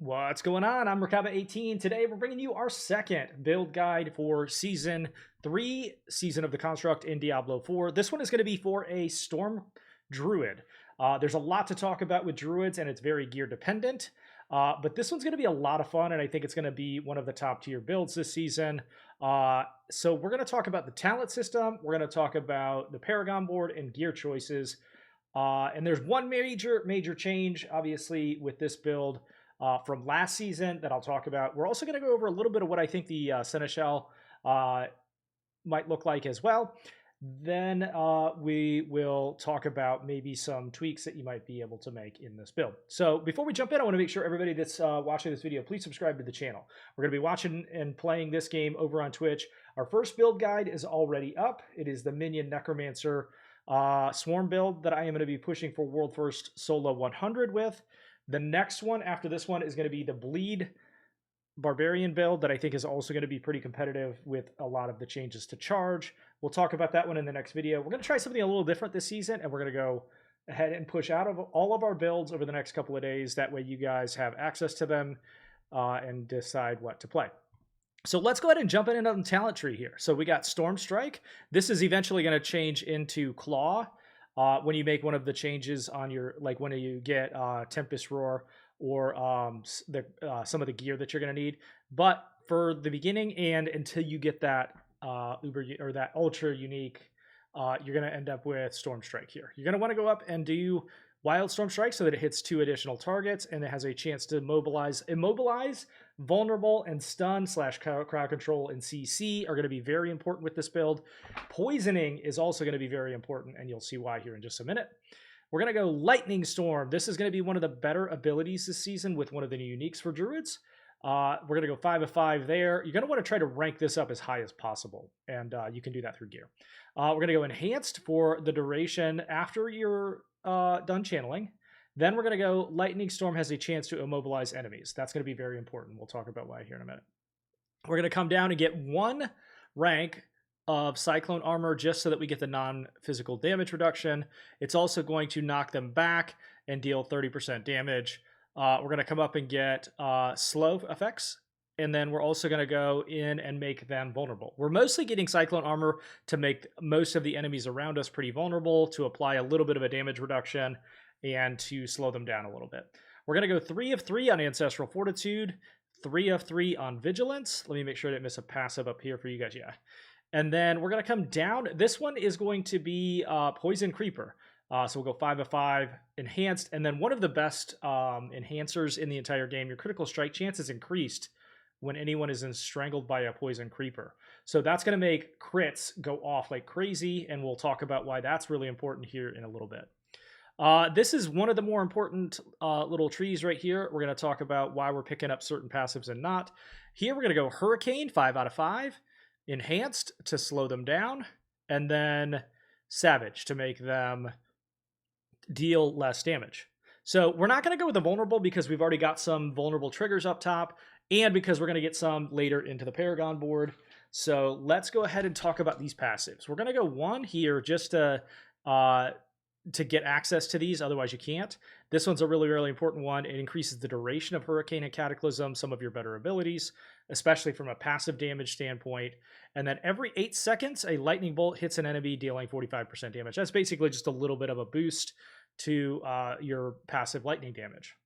What's going on? I'm Rakaba18. Today we're bringing you our second build guide for Season 3, Season of the Construct in Diablo 4. This one is going to be for a Storm Druid. There's a lot to talk about with Druids, and it's very gear dependent. But this one's going to be a lot of fun, and I think it's going to be one of the top tier builds this season. So we're going to talk about the talent system. We're going to talk about the Paragon board and gear choices. And there's one major change, obviously, with this build. From last season that I'll talk about. We're also going to go over a little bit of what I think the Senechal might look like as well. Then we will talk about maybe some tweaks that you might be able to make in this build. So before we jump in, I want to make sure everybody that's watching this video, please subscribe to the channel. We're going to be watching and playing this game over on Twitch. Our first build guide is already up. It is the Minion Necromancer Swarm build that I am going to be pushing for World First Solo 100 with. The next one after this one is going to be the Bleed Barbarian build that I think is also going to be pretty competitive with a lot of the changes to charge. We'll talk about that one in the next video. We're going to try something a little different this season, and we're going to go ahead and push out of all of our builds over the next couple of days. That way you guys have access to them and decide what to play. So let's go ahead and jump in on the talent tree here. So we got Storm Strike. This is eventually going to change into Claw. When you make one of the changes on your, like when you get Tempest Roar or some of the gear that you're going to need. But for the beginning and until you get that that ultra unique, you're going to end up with Storm Strike here. You're going to want to go up and do Wild Storm Strike so that it hits 2 additional targets and it has a chance to immobilize, vulnerable, and stun / crowd control and CC are going to be very important with this build. Poisoning is also going to be very important, and you'll see why here in just a minute. We're going to go Lightning Storm. This is going to be one of the better abilities this season with one of the new uniques for Druids. We're going to go 5 of 5 there. You're going to want to try to rank this up as high as possible, and you can do that through gear. We're going to go Enhanced for the duration after you're done channeling. Then we're going to go Lightning Storm has a chance to immobilize enemies. That's going to be very important. We'll talk about why here in a minute. We're going to come down and get 1 rank of Cyclone Armor just so that we get the non-physical damage reduction. It's also going to knock them back and deal 30% damage. We're going to come up and get slow effects. And then we're also going to go in and make them vulnerable. We're mostly getting Cyclone Armor to make most of the enemies around us pretty vulnerable, to apply a little bit of a damage reduction, and to slow them down a little bit. We're going to go 3 of 3 on Ancestral Fortitude, 3 of 3 on Vigilance. Let me make sure I didn't miss a passive up here for you guys. Yeah. And then we're going to come down. This one is going to be Poison Creeper. So we'll go 5 of 5, Enhanced. And then one of the best enhancers in the entire game, your critical strike chance is increased when anyone is strangled by a poison creeper. So that's going to make crits go off like crazy, and we'll talk about why that's really important here in a little bit. This is one of the more important little trees right here. We're going to talk about why we're picking up certain passives and not. Here we're going to go Hurricane, 5 out of 5, Enhanced to slow them down, and then Savage to make them deal less damage. So we're not going to go with the vulnerable because we've already got some vulnerable triggers up top, and because we're going to get some later into the Paragon board. So let's go ahead and talk about these passives. We're going to go 1 here just to get access to these, otherwise you can't. This one's a really, really important one. It increases the duration of Hurricane and Cataclysm, some of your better abilities, especially from a passive damage standpoint. And then every 8 seconds, a lightning bolt hits an enemy, dealing 45% damage. That's basically just a little bit of a boost to your passive lightning damage.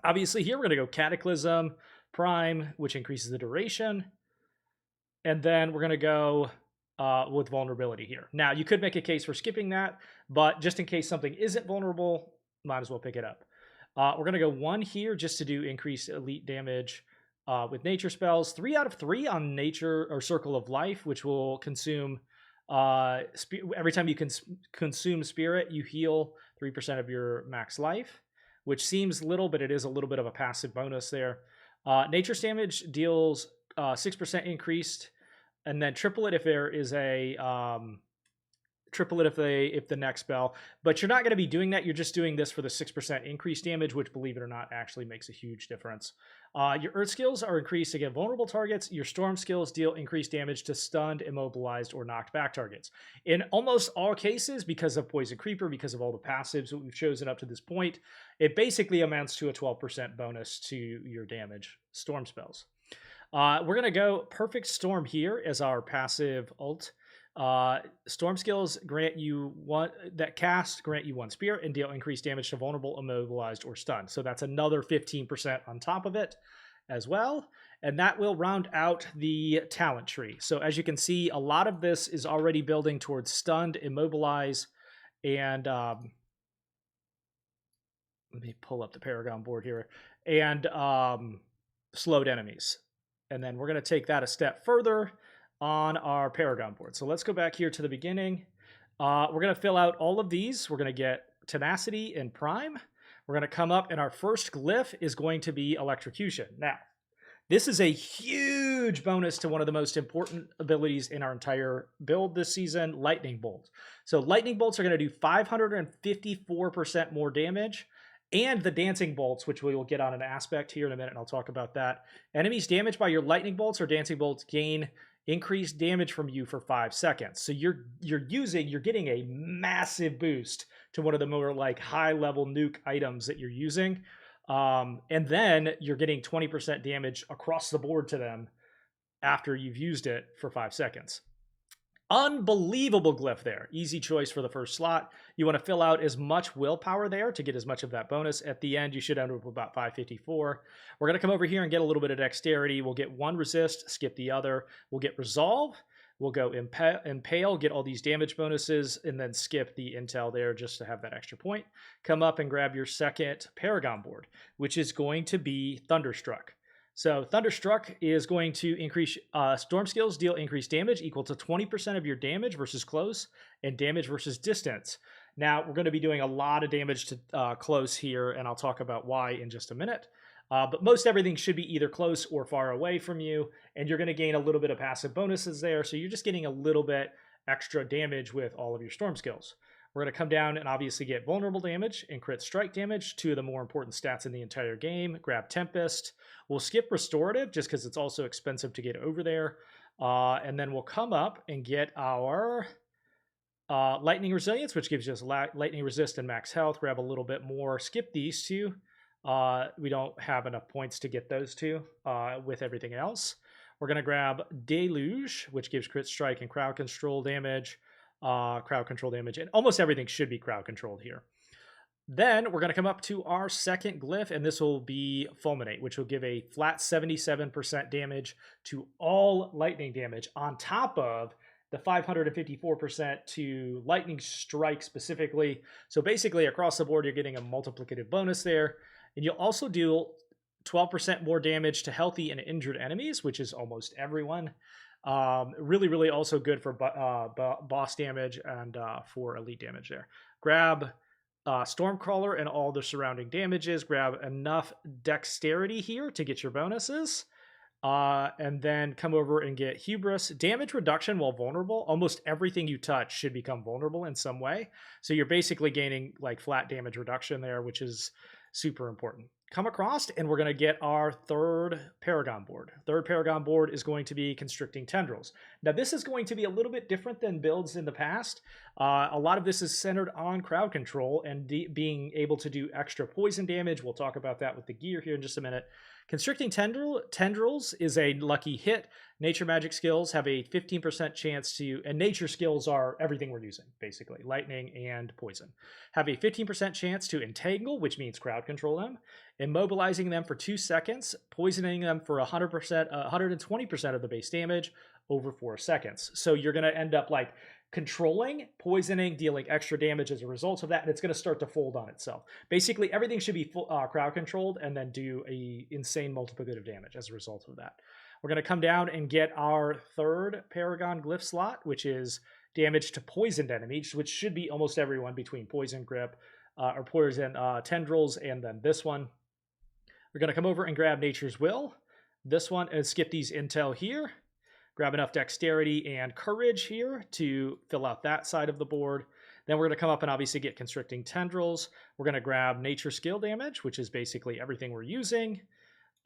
Obviously here we're going to go Cataclysm Prime, which increases the duration. And then we're going to go with vulnerability here. Now, you could make a case for skipping that, but just in case something isn't vulnerable, might as well pick it up. We're going to go 1 here just to do increased elite damage with nature spells. 3 out of 3 on nature or Circle of Life, which will consume every time you consume spirit, you heal 3% of your max life, which seems little, but it is a little bit of a passive bonus there. Nature's damage deals 6% increased, and then triple it if there is a triple it if the next spell, but you're not going to be doing that. You're just doing this for the 6% increased damage, which, believe it or not, actually makes a huge difference. Your Earth skills are increased against vulnerable targets. Your Storm skills deal increased damage to stunned, immobilized, or knocked back targets. In almost all cases, because of Poison Creeper, because of all the passives that we've chosen up to this point, it basically amounts to a 12% bonus to your damage Storm spells. We're going to go Perfect Storm here as our passive ult. Storm skills grant you one grant you one spear and deal increased damage to vulnerable, immobilized, or stunned. So that's another 15% on top of it as well. And that will round out the talent tree. So as you can see, a lot of this is already building towards stunned, immobilize, and let me pull up the Paragon board here, and slowed enemies. And then we're going to take that a step further on our Paragon board. So let's go back here to the beginning. We're going to fill out all of these. We're going to get Tenacity and Prime. We're going to come up, and our first glyph is going to be Electrocution. Now, this is a huge bonus to one of the most important abilities in our entire build this season, Lightning Bolt. So Lightning Bolts are going to do 554% more damage, and the Dancing Bolts, which we will get on an aspect here in a minute, and I'll talk about that. Enemies damaged by your Lightning Bolts or Dancing Bolts gain increased damage from you for 5 seconds. So you're getting a massive boost to one of the more like high level nuke items that you're using. And then you're getting 20% damage across the board to them after you've used it for 5 seconds. Unbelievable glyph there. Easy choice for the first slot. You want to fill out as much willpower there to get as much of that bonus. At the end, you should end up with about 554. We're going to come over here and get a little bit of dexterity. We'll get one resist, skip the other. We'll get resolve. We'll go impale, get all these damage bonuses, and then skip the intel there just to have that extra point. Come up and grab your second Paragon board, which is going to be Thunderstruck. So Thunderstruck is going to increase Storm skills, deal increased damage equal to 20% of your damage versus close and damage versus distance. Now, we're going to be doing a lot of damage to close here, and I'll talk about why in just a minute. But most everything should be either close or far away from you, and you're going to gain a little bit of passive bonuses there, so you're just getting a little bit extra damage with all of your Storm skills. We're going to come down and obviously get vulnerable damage and crit strike damage, two of the more important stats in the entire game. Grab Tempest. We'll skip Restorative just because it's also expensive to get over there. And then we'll come up and get our Lightning Resilience, which gives us Lightning Resist and Max Health. Grab a little bit more. Skip these two. We don't have enough points to get those two with everything else. We're going to grab Deluge, which gives crit strike and crowd control damage. And almost everything should be crowd controlled here. Then we're going to come up to our second glyph, and this will be Fulminate, which will give a flat 77% damage to all lightning damage on top of the 554% to lightning strike specifically. So basically across the board, you're getting a multiplicative bonus there. And you'll also do 12% more damage to healthy and injured enemies, which is almost everyone. Really, really also good for boss damage and for elite damage there. Grab Stormcrawler and all the surrounding damages. Grab enough dexterity here to get your bonuses. And then come over and get Hubris. Damage reduction while vulnerable. Almost everything you touch should become vulnerable in some way. So you're basically gaining like flat damage reduction there, which is super important. Come across, and we're going to get our third Paragon board. Third Paragon board is going to be Constricting Tendrils. Now, this is going to be a little bit different than builds in the past. A lot of this is centered on crowd control and being able to do extra poison damage. We'll talk about that with the gear here in just a minute. Constricting Tendrils is a lucky hit. Nature magic skills have a 15% chance to, and nature skills are everything we're using, basically, lightning and poison. Have a 15% chance to entangle, which means crowd control them, immobilizing them for 2 seconds, poisoning them for 120% of the base damage over 4 seconds. So you're going to end up like controlling, poisoning, dealing extra damage as a result of that, and it's going to start to fold on itself. Basically, everything should be crowd controlled and then do a insane multiplicative damage as a result of that. We're going to come down and get our third Paragon glyph slot, which is damage to poisoned enemies, which should be almost everyone between Poison Grip or Poison Tendrils and then this one. We're going to come over and grab Nature's Will, this one, and skip these intel here. Grab enough dexterity and courage here to fill out that side of the board. Then we're going to come up and obviously get constricting tendrils. We're going to grab nature skill damage, which is basically everything we're using,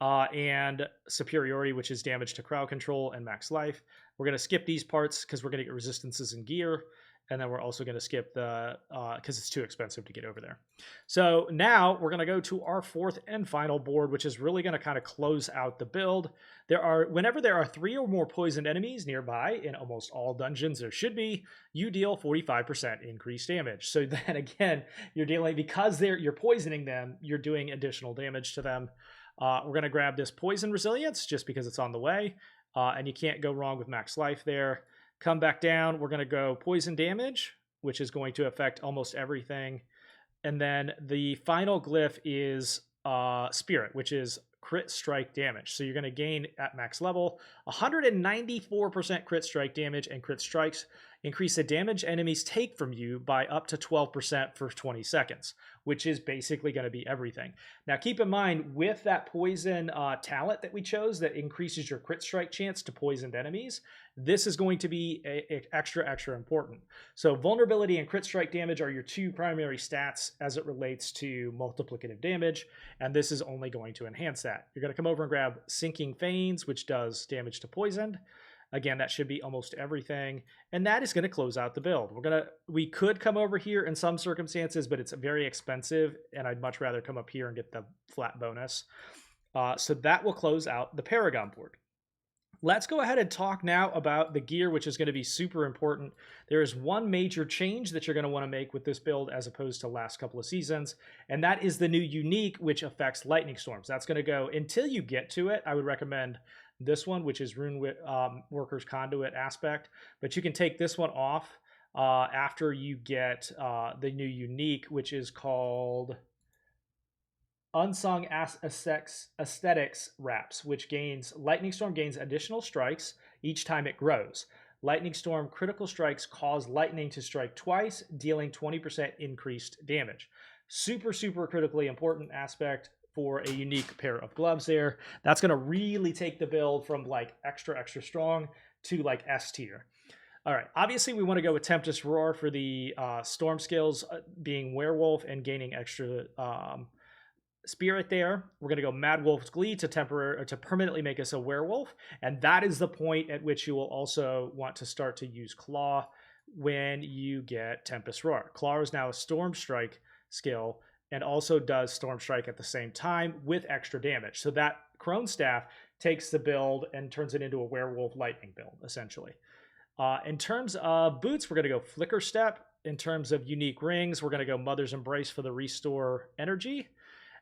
and superiority, which is damage to crowd control and max life. We're going to skip these parts because we're going to get resistances and gear. And then we're also going to skip the, because it's too expensive to get over there. So now we're going to go to our fourth and final board, which is really going to kind of close out the build. Whenever there are 3 or more poisoned enemies nearby, in almost all dungeons there should be, you deal 45% increased damage. So then again, you're dealing, because you're poisoning them, you're doing additional damage to them. We're going to grab this poison resilience just because it's on the way, and you can't go wrong with max life there. Come back down, we're going to go poison damage, which is going to affect almost everything. And then the final glyph is spirit, which is crit strike damage. So you're going to gain at max level 194% crit strike damage, and crit strikes increase the damage enemies take from you by up to 12% for 20 seconds, which is basically going to be everything. Now keep in mind, with that poison talent that we chose that increases your crit strike chance to poisoned enemies, this is going to be extra important. So vulnerability and crit strike damage are your 2 primary stats as it relates to multiplicative damage, and this is only going to enhance that. You're going to come over and grab Sinking Veins, which does damage to poisoned. Again, that should be almost everything, and that is going to close out the build. We could come over here in some circumstances, but it's very expensive, and I'd much rather come up here and get the flat bonus. So that will close out the Paragon board. Let's go ahead and talk now about the gear, which is going to be super important. There is one major change that you're going to want to make with this build as opposed to last couple of seasons, and that is the new unique, which affects lightning storms. That's going to go, until you get to it, I would recommend this one, which is Rune Worker's Conduit aspect, but you can take this one off after you get the new unique, which is called Unsung Aesthetics Wraps, which gains Lightning Storm gains additional strikes each time it grows. Lightning Storm critical strikes cause lightning to strike twice, dealing 20% increased damage. Super critically important aspect for a unique pair of gloves there. That's going to really take the build from like extra strong to like S tier. All right, obviously we want to go with Tempest Roar for the storm skills, being werewolf and gaining extra spirit there. We're going to go Mad Wolf's Glee to permanently make us a werewolf, and that is the point at which you will also want to start to use Claw when you get Tempest Roar. Claw is now a Storm Strike skill, and also does Storm Strike at the same time with extra damage. So that Crone Staff takes the build and turns it into a Werewolf Lightning build, essentially. In terms of boots, we're going to go Flicker Step. In terms of unique rings, we're going to go Mother's Embrace for the Restore Energy.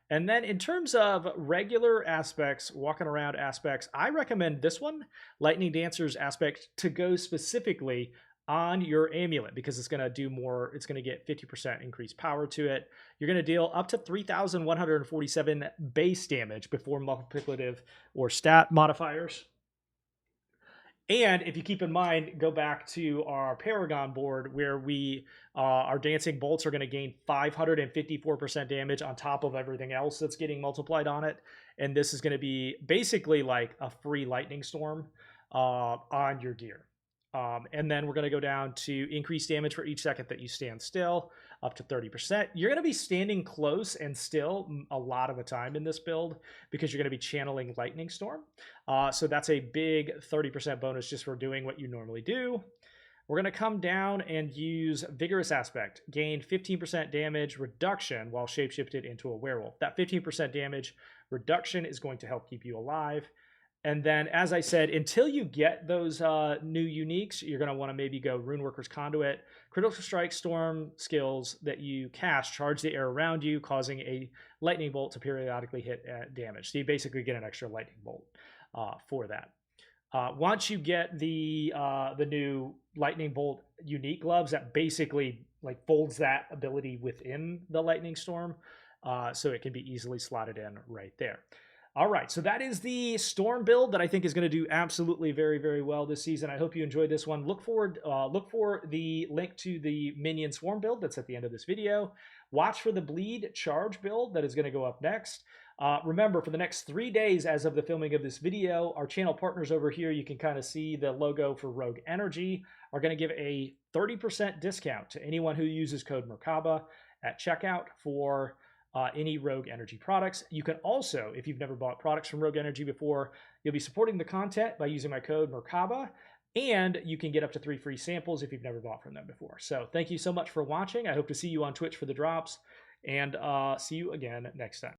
And then in terms of regular aspects, walking around aspects, I recommend this one, Lightning Dancer's aspect, to go specifically on your amulet, because it's going to do more. It's going to get 50% increased power to it. You're going to deal up to 3,147 base damage before multiplicative or stat modifiers. And if you keep in mind, go back to our Paragon board where our dancing bolts are going to gain 554% damage on top of everything else that's getting multiplied on it. And this is going to be basically like a free lightning storm on your gear. And then we're going to go down to increase damage for each second that you stand still, up to 30%. You're going to be standing close and still a lot of the time in this build because you're going to be channeling Lightning Storm. So that's a big 30% bonus just for doing what you normally do. We're going to come down and use Vigorous Aspect. Gain 15% damage reduction while shapeshifted into a werewolf. That 15% damage reduction is going to help keep you alive. And then, as I said, until you get those new uniques, you're going to want to maybe go Runeworker's Conduit. Critical Strike Storm skills that you cast charge the air around you, causing a lightning bolt to periodically hit damage. So you basically get an extra lightning bolt for that. Once you get the new lightning bolt unique gloves, that basically like folds that ability within the lightning storm, so it can be easily slotted in right there. All right, so that is the storm build that I think is going to do absolutely very well this season. I hope you enjoyed this one. Look for the link to the minion swarm build that's at the end of this video. Watch for the bleed charge build that is going to go up next. Remember, for the next 3 days as of the filming of this video, our channel partners over here, you can kind of see the logo for Rogue Energy, are going to give a 30% discount to anyone who uses code Merkaba at checkout for any Rogue Energy products. You can also, if you've never bought products from Rogue Energy before, you'll be supporting the content by using my code Merkaba, and you can get up to 3 free samples if you've never bought from them before. So thank you so much for watching. I hope to see you on Twitch for the drops, and see you again next time.